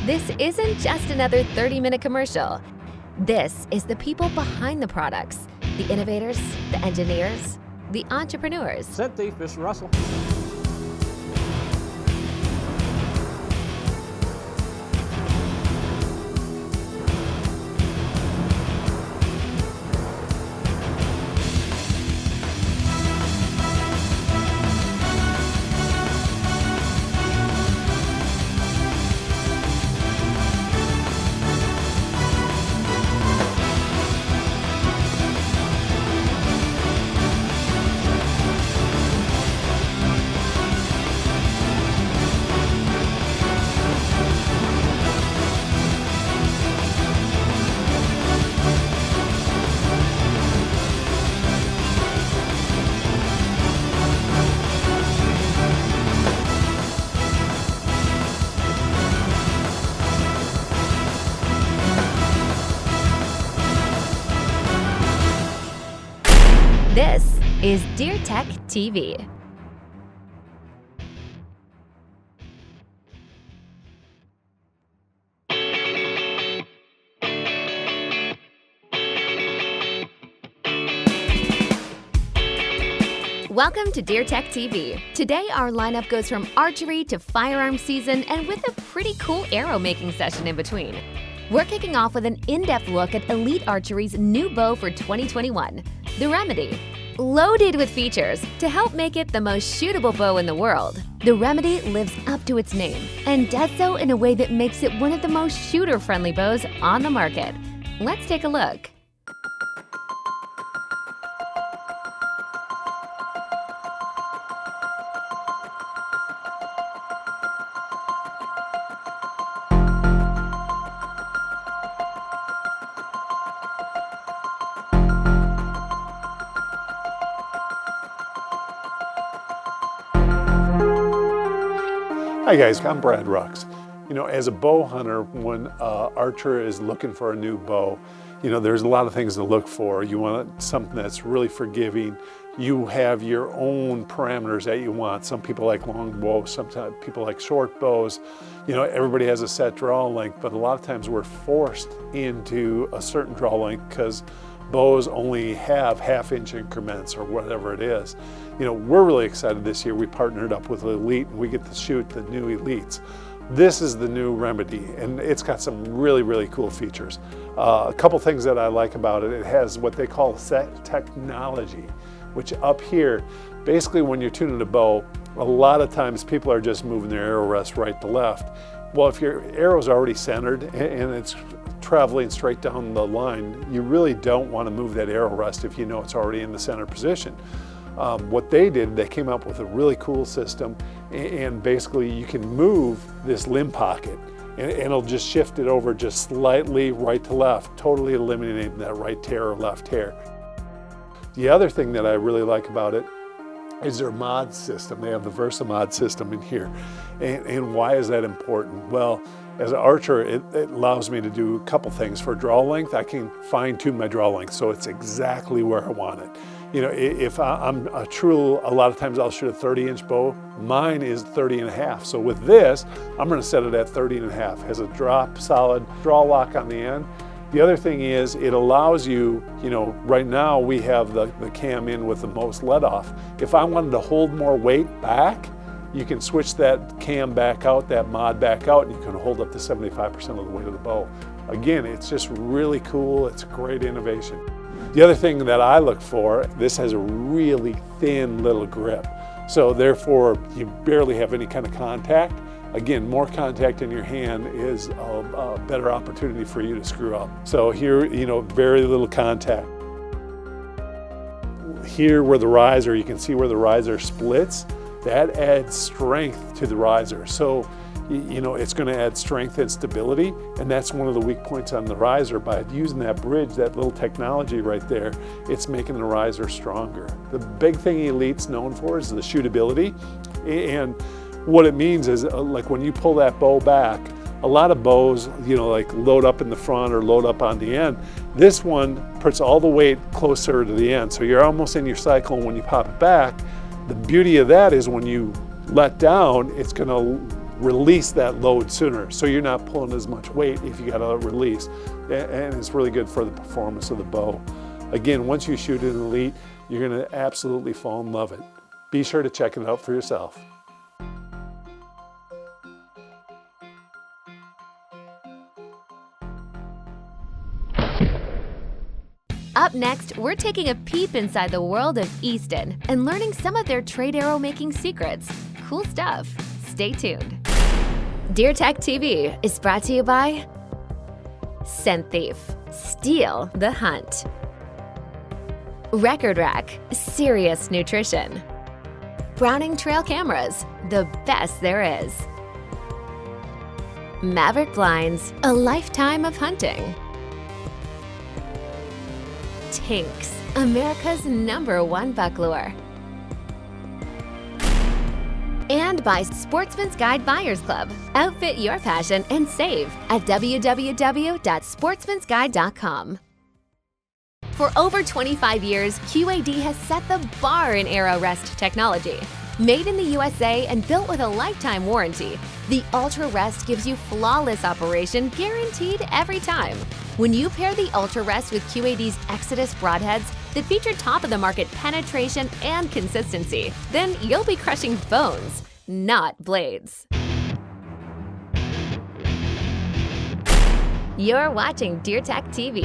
This isn't just another 30-minute commercial. This is the people behind the products, the innovators, the engineers, the entrepreneurs. Scent Thief, Mr. Russell. This is DeerTech TV. Welcome to DeerTech TV. Today our lineup goes from archery to firearm season and with a pretty cool arrow making session in between. We're kicking off with an in-depth look at Elite Archery's new bow for 2021, the Remedy. Loaded with features to help make it the most shootable bow in the world, the Remedy lives up to its name and does so in a way that makes it one of the most shooter-friendly bows on the market. Let's take a look. Hi guys, I'm Brad Rux. As a bow hunter, when an archer is looking for a new bow, there's a lot of things to look for. You want something that's really forgiving. You have your own parameters that you want. Some people like long bows, sometimes people like short bows. Everybody has a set draw length, but a lot of times we're forced into a certain draw length because bows only have half-inch increments or whatever it is. We're really excited this year. We partnered up with Elite and we get to shoot the new Elites. This is the new Remedy and it's got some really, really cool features. A couple things that I like about it, it has what they call S.E.T technology, which up here, basically when you're tuning a bow, a lot of times people are just moving their arrow rest right to left. Well, if your arrow's already centered and it's traveling straight down the line, you really don't want to move that arrow rest if you know it's already in the center position. What they did, they came up with a really cool system, and basically you can move this limb pocket and it'll just shift it over just slightly right to left, totally eliminating that right tear or left tear. The other thing that I really like about it is their mod system. They have the VersaMod system in here. And why is that important? Well, as an archer, it allows me to do a couple things. For draw length, I can fine tune my draw length so it's exactly where I want it. If I'm a lot of times I'll shoot a 30-inch bow. Mine is 30 and a half. So with this, I'm gonna set it at 30 and a half. Has a solid draw lock on the end. The other thing is it allows you, right now we have the cam in with the most let off. If I wanted to hold more weight back, you can switch that cam back out, that mod back out, and you can hold up to 75% of the weight of the bow. Again, it's just really cool. It's a great innovation. The other thing that I look for, this has a really thin little grip. So therefore, you barely have any kind of contact. Again, more contact in your hand is a better opportunity for you to screw up. So here, very little contact. Here where the riser, you can see where the riser splits, that adds strength to the riser. So, it's going to add strength and stability, and that's one of the weak points on the riser. By using that bridge, that little technology right there, it's making the riser stronger. The big thing Elite's known for is the shootability, and what it means is like when you pull that bow back, a lot of bows, like load up in the front or load up on the end. This one puts all the weight closer to the end, so you're almost in your cycle, and when you pop it back, the beauty of that is when you let down, it's going to release that load sooner. So you're not pulling as much weight if you got to release. And it's really good for the performance of the bow. Again, once you shoot an Elite, you're going to absolutely fall in love with it. Be sure to check it out for yourself. Up next, we're taking a peep inside the world of Easton and learning some of their trade arrow making secrets. Cool stuff. Stay tuned. DeerTech TV is brought to you by Scent Thief, Steal the Hunt. Record Rack, Serious Nutrition. Browning Trail Cameras, the best there is. Maverick Blinds, a lifetime of hunting. Tinks, America's #1 buck lure. And by Sportsman's Guide Buyers Club. Outfit your passion and save at www.sportsmansguide.com. For over 25 years, QAD has set the bar in arrow rest technology. Made in the USA and built with a lifetime warranty, the Ultra Rest gives you flawless operation guaranteed every time. When you pair the Ultra Rest with QAD's Exodus broadheads that feature top-of-the-market penetration and consistency, then you'll be crushing bones, not blades. You're watching DeerTech TV.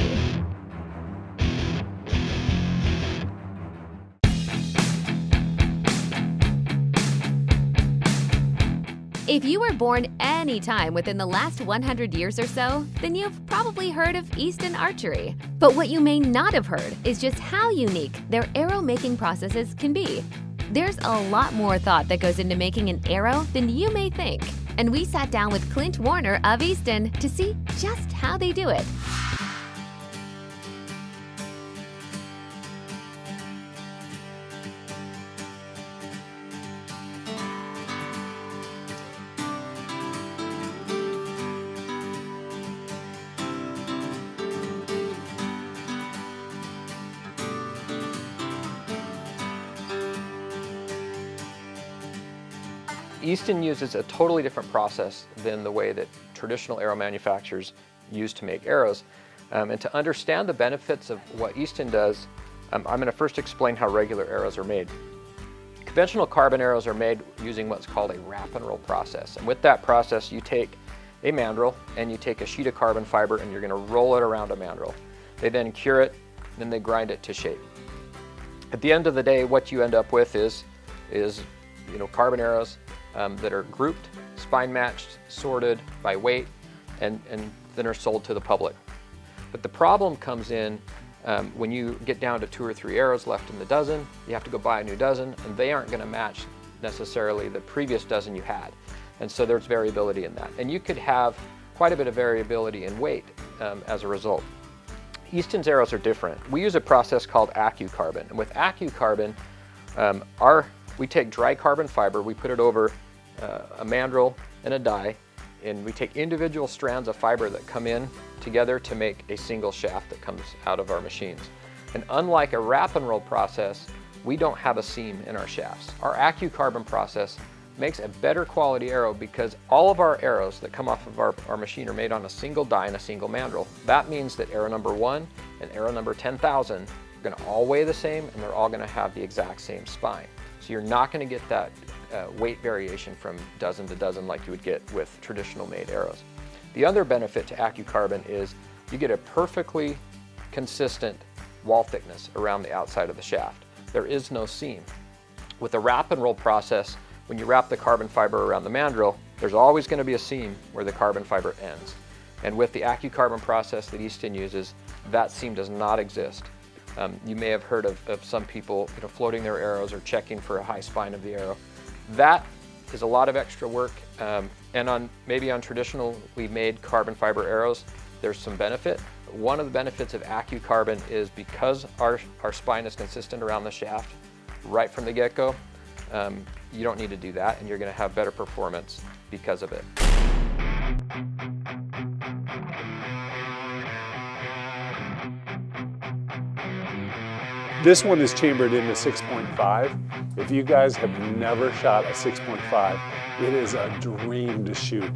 If you were born any time within the last 100 years or so, then you've probably heard of Easton Archery. But what you may not have heard is just how unique their arrow making processes can be. There's a lot more thought that goes into making an arrow than you may think. And we sat down with Clint Warner of Easton to see just how they do it. Easton uses a totally different process than the way that traditional arrow manufacturers use to make arrows. And to understand the benefits of what Easton does, I'm going to first explain how regular arrows are made. Conventional carbon arrows are made using what's called a wrap and roll process. And with that process, you take a mandrel and you take a sheet of carbon fiber and you're going to roll it around a mandrel. They then cure it, then they grind it to shape. At the end of the day, what you end up with is carbon arrows that are grouped, spine matched, sorted by weight, and then are sold to the public. But the problem comes in when you get down to 2 or 3 arrows left in the dozen. You have to go buy a new dozen, and they aren't going to match necessarily the previous dozen you had. And so there's variability in that. And you could have quite a bit of variability in weight as a result. Easton's arrows are different. We use a process called AccuCarbon. And with AccuCarbon, we take dry carbon fiber, we put it over a mandrel and a die, and we take individual strands of fiber that come in together to make a single shaft that comes out of our machines. And unlike a wrap and roll process, we don't have a seam in our shafts. Our AccuCarbon process makes a better quality arrow because all of our arrows that come off of our machine are made on a single die and a single mandrel. That means that arrow number 1 and arrow number 10,000 are going to all weigh the same, and they're all going to have the exact same spine. So you're not going to get that weight variation from dozen to dozen like you would get with traditional made arrows. The other benefit to AccuCarbon is you get a perfectly consistent wall thickness around the outside of the shaft. There is no seam. With the wrap and roll process, when you wrap the carbon fiber around the mandrel, there's always going to be a seam where the carbon fiber ends. And with the AccuCarbon process that Easton uses, that seam does not exist. You may have heard of some people floating their arrows or checking for a high spine of the arrow. That is a lot of extra work, and maybe on traditionally made carbon fiber arrows, there's some benefit. One of the benefits of AccuCarbon is because our spine is consistent around the shaft right from the get-go, you don't need to do that, and you're going to have better performance because of it. This one is chambered into 6.5. If you guys have never shot a 6.5, It is a dream to shoot.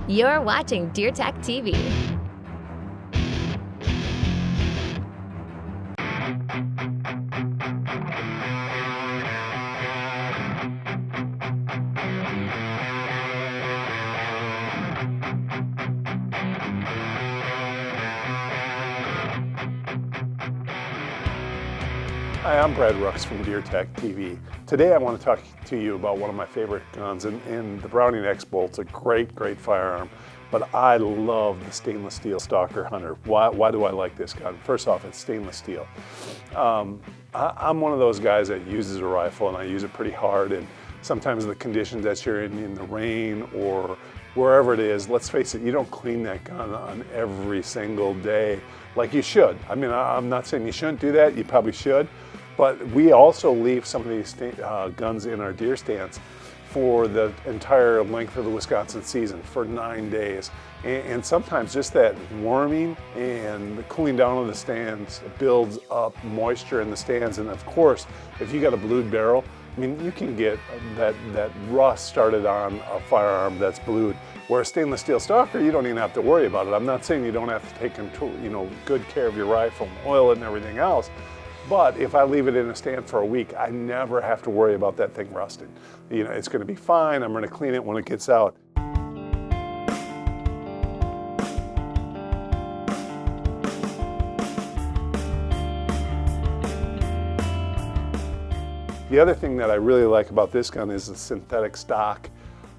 You're watching DeerTech TV. Hi, I'm Brad Rooks from DeerTech TV. Today I want to talk to you about one of my favorite guns, and the Browning X-Bolt's a great firearm, but I love the stainless steel Stalker Hunter. Why do I like this gun? First off, it's stainless steel. I'm one of those guys that uses a rifle, and I use it pretty hard, and sometimes the conditions that you're in the rain or wherever it is, let's face it, you don't clean that gun on every single day like you should. I mean, I'm not saying you shouldn't do that, you probably should, but we also leave some of these guns in our deer stands for the entire length of the Wisconsin season, for 9 days. And sometimes just that warming and the cooling down of the stands builds up moisture in the stands. And of course, if you got a blued barrel, I mean, you can get that rust started on a firearm that's blued. Where a stainless steel Stalker, you don't even have to worry about it. I'm not saying you don't have to take control, good care of your rifle, oil it and everything else. But if I leave it in a stand for a week, I never have to worry about that thing rusting. It's going to be fine. I'm going to clean it when it gets out. The other thing that I really like about this gun is the synthetic stock.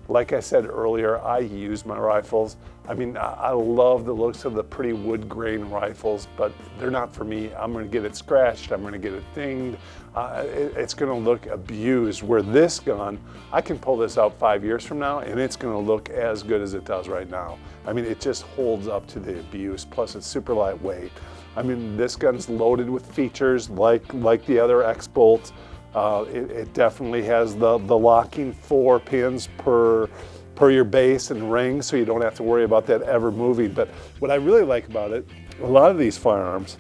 Like I said earlier, I use my rifles. I mean, I love the looks of the pretty wood grain rifles, but they're not for me. I'm gonna get it scratched, I'm gonna get it dinged. It's gonna look abused, where this gun, I can pull this out 5 years from now and it's gonna look as good as it does right now. I mean, it just holds up to the abuse, plus it's super lightweight. I mean, this gun's loaded with features like the other X-Bolts. It definitely has the locking 4 pins per your base and ring, so you don't have to worry about that ever moving. But what I really like about it, a lot of these firearms,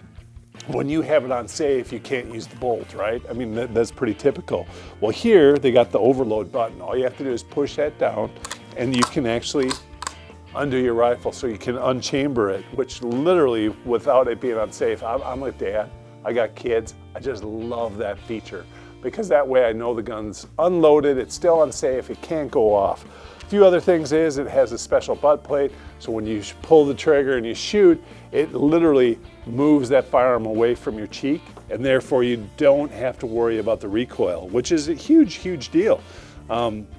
when you have it on safe, you can't use the bolt, right? I mean, that's pretty typical. Well, here they got the overload button. All you have to do is push that down and you can actually undo your rifle, so you can unchamber it, which literally, without it being unsafe, I'm like Dad, I got kids, I just love that feature. Because that way I know the gun's unloaded, it's still unsafe, it can't go off. A few other things is it has a special butt plate, so when you pull the trigger and you shoot, it literally moves that firearm away from your cheek, and therefore you don't have to worry about the recoil, which is a huge deal.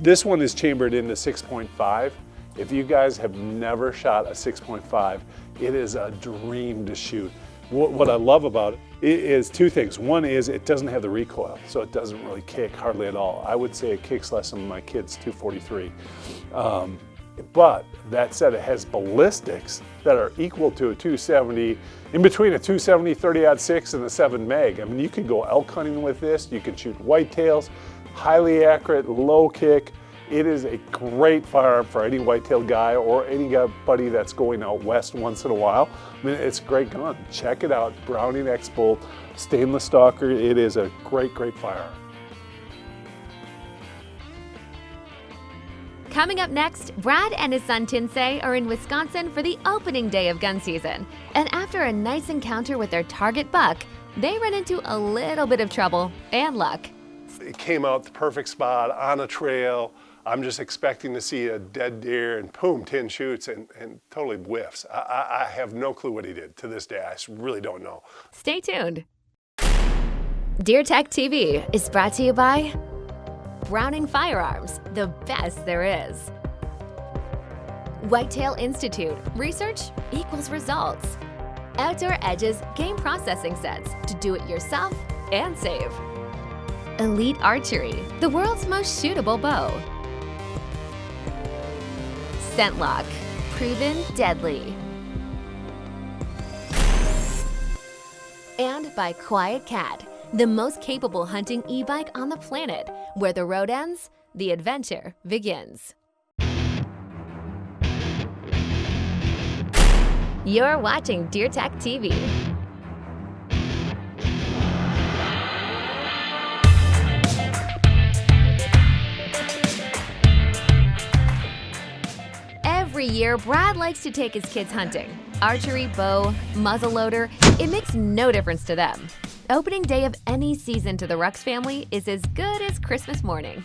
This one is chambered into 6.5. If you guys have never shot a 6.5, it is a dream to shoot. What I love about it is two things. One is it doesn't have the recoil, so it doesn't really kick hardly at all. I would say it kicks less than my kid's .243. But that said, it has ballistics that are equal to a .270, in between a .270 30-06 and a 7 mag. I mean, you can go elk hunting with this, you can shoot whitetails, highly accurate, low kick. It is a great firearm for any white-tailed guy or anybody that's going out west once in a while. I mean, it's a great gun. Check it out, Browning X-Bolt, stainless Stalker. It is a great firearm. Coming up next, Brad and his son Tinsay are in Wisconsin for the opening day of gun season. And after a nice encounter with their target buck, they run into a little bit of trouble and luck. It came out the perfect spot on a trail. I'm just expecting to see a dead deer, and boom, 10 shoots and totally whiffs. I have no clue what he did to this day. I really don't know. Stay tuned. DeerTech TV is brought to you by Browning Firearms, the best there is. Whitetail Institute, research equals results. Outdoor Edges game processing sets to do it yourself and save. Elite Archery, the world's most shootable bow. SCENTLOK, proven deadly. And by Quiet Cat, the most capable hunting e-bike on the planet, where the road ends, The adventure begins. You're watching DeerTech TV. Every year, Brad likes to take his kids hunting. Archery, bow, muzzleloader, it makes no difference to them. Opening day of any season to the Rux family is as good as Christmas morning.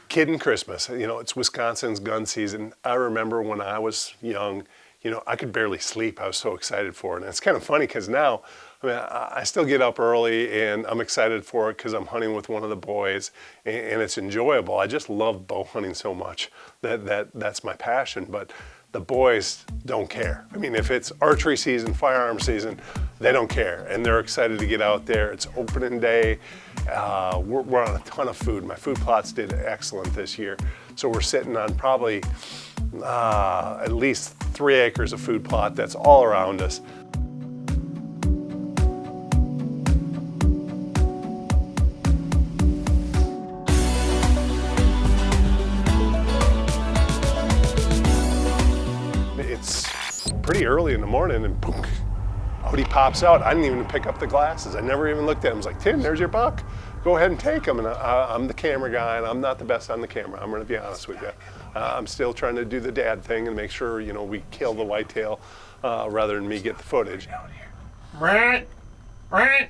Kid and Christmas, you know, it's Wisconsin's gun season. I remember when I was young, you know, I could barely sleep. I was so excited for it. And it's kind of funny because now, I mean, I still get up early and I'm excited for it because I'm hunting with one of the boys and it's enjoyable. I just love bow hunting so much that's my passion. But the boys don't care. I mean, if it's archery season, firearm season, they don't care. And they're excited to get out there. It's opening day. We're on a ton of food. My food plots did excellent this year. So we're sitting on probably at least 3 acres of food plot that's all around us. It's pretty early in the morning and boom, out he pops out. I didn't even pick up the glasses. I never even looked at him. I was like, Tim, there's your buck. Go ahead and take him. And I'm the camera guy and I'm not the best on the camera. I'm gonna be honest with you. I'm still trying to do the dad thing and make sure, you know, we kill the whitetail rather than me get the footage. Brad! Brad!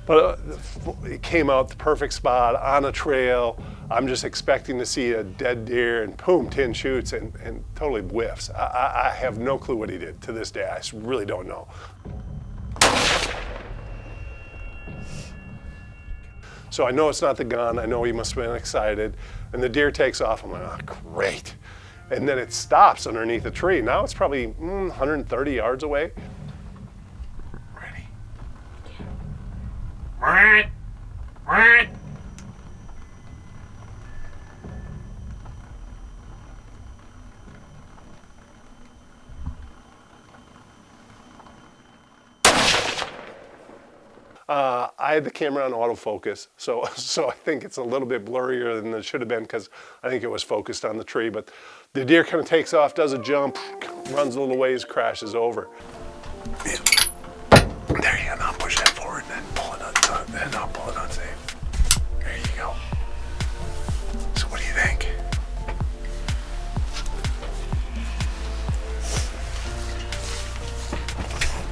But it came out the perfect spot on a trail. I'm just expecting to see a dead deer and boom, 10 shoots and totally whiffs. I have no clue what he did to this day. I really don't know. So I know it's not the gun. I know he must have been excited. And the deer takes off. I'm like, oh, great. And then it stops underneath a tree. Now it's probably 130 yards away. Brad! Brad! I had the camera on autofocus, so I think it's a little bit blurrier than it should have been because I think it was focused on the tree. But the deer kind of takes off, does a jump, runs a little ways, crashes over. Yeah. There you go. Now push that forward, then pull it on, then I'll pull it on safe. There you go. So what do you think?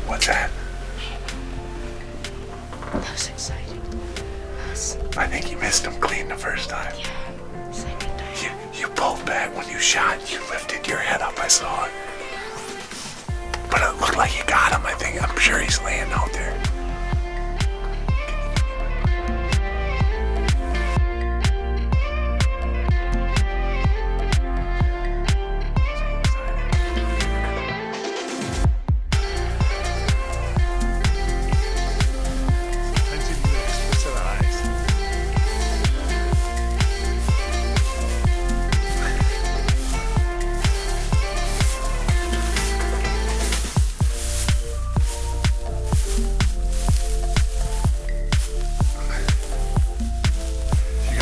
What's that? That was exciting. I think you missed him clean the first time. Yeah, second time. You pulled back when you shot. You lifted your head up. I saw it. But it looked like you got him. I'm sure he's laying out there.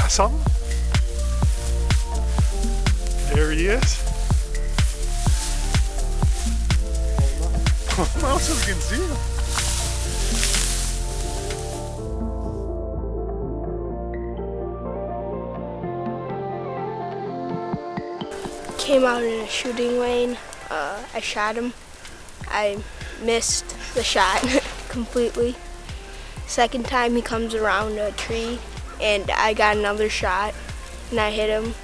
Something? There he is. Hold on so we can see him. Came out in a shooting lane. I shot him. I missed the shot completely. Second time he comes around a tree and I got another shot and I hit him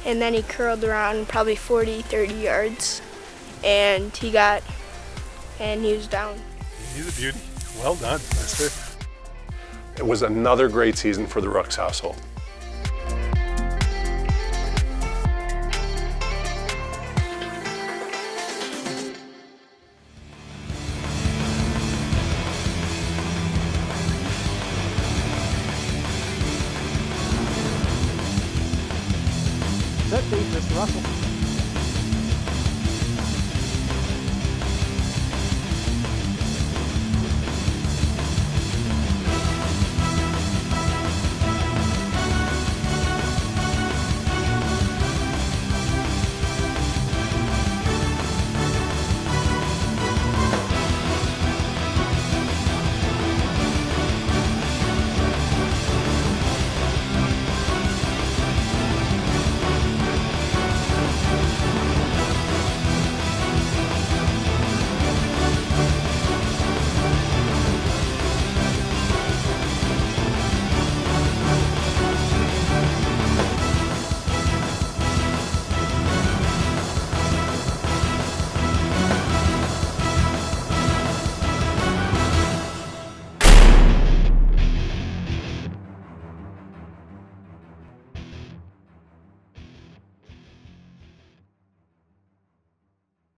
and then he curled around probably 30 yards and he was down. He's a beauty. Well done, mister. It was another great season for the Rux household. Set beat, Mr. Russell.